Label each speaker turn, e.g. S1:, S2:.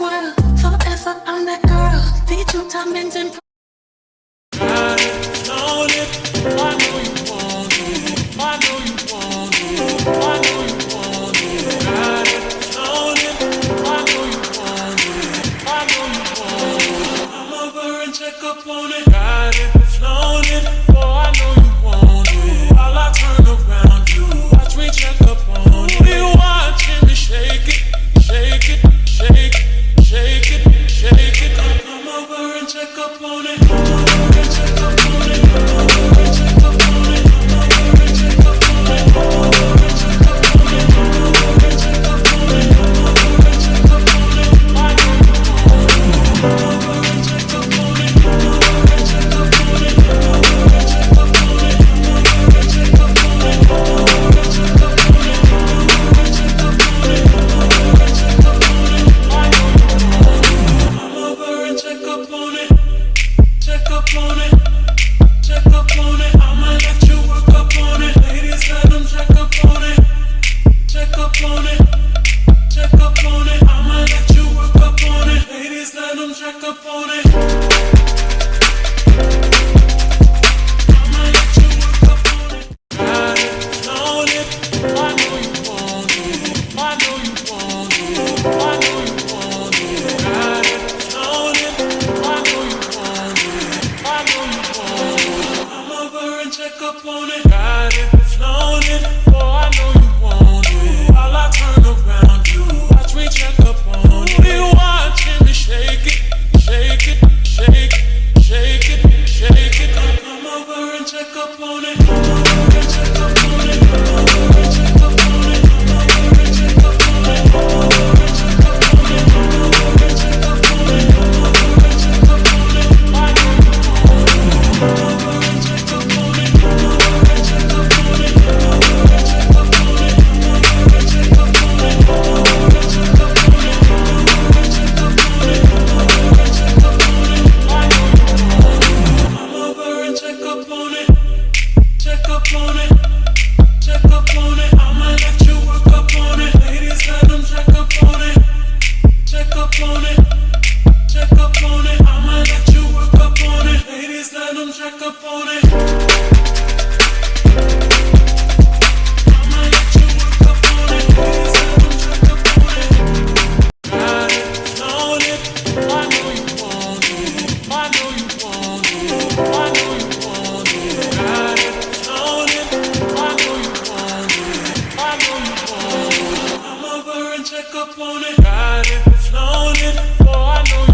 S1: world. Forever I'm that girl. Feed you diamonds and
S2: Got it, flown it. I know you want it. I know you want it. I know you want it. Got it, flown it. I know you want it. I know you want it. Come over and check up on it. Got it, flown it. Oh, I know you want it. While I turn around, you watch me check up on it. You watching me shake it, shake it, shake it, shake it, shake it. Come over and check up on it. Come over and check up on it. Come over and check up on it. Come over and check up on it. Come over and check up on it. Come over and check up on it. Come over and check up on it. I know you want it. Come over and check up on it. Come over and check up on it. Come over and check up on it. Come over and check up on it. Come over and check up on it. Come over and check up on it. Come over and check up on it. I know you want it. Come over and check up on it. Check up on it. Check up on it. I'ma let you work up on it. Ladies, let them check up on it. Check up on it. Check up on it. I'ma let you work up on it. Ladies, let them check up on it. I'ma let you work up on it. Got it, flown it. I know you want it. I know you want it. I know you want it. Got it, flown it. I know you want it. I know you want it. Come over and check up on it. Got it, flown it. Oh, I know you want it. While I turn around, you watch me check up on it. You watching me shake it, shake it, shake it, shake it, shake it. Come over and check up on it. Come over and check up on it. Come over and check up on it. Come over and check up on it. Come over and check up on it. Come over and check up on it. Come over and check up on it. I know you want it. Come over and check up on it. Come over and check up on it. Come over and check up on it. Come over and check up on it. Come over and check up on it. Come over and check up on it. Come over and check up on it. I know you want it. Come over and check up on it. Check up on it. Check up on it. I'ma let you work up on it. Ladies, let them check up on it. Check up on it. Check up on it. I'ma let you work up on it. Ladies, let them check up on it. I'ma let you work up on it. Ladies, let them check up on it. Got it, flown it. I know you want it. I know you want it. I know you want it. Got it, flown it. I know you want it. I know you want it. Come over and check up on it. Got it, flown it. Oh, I know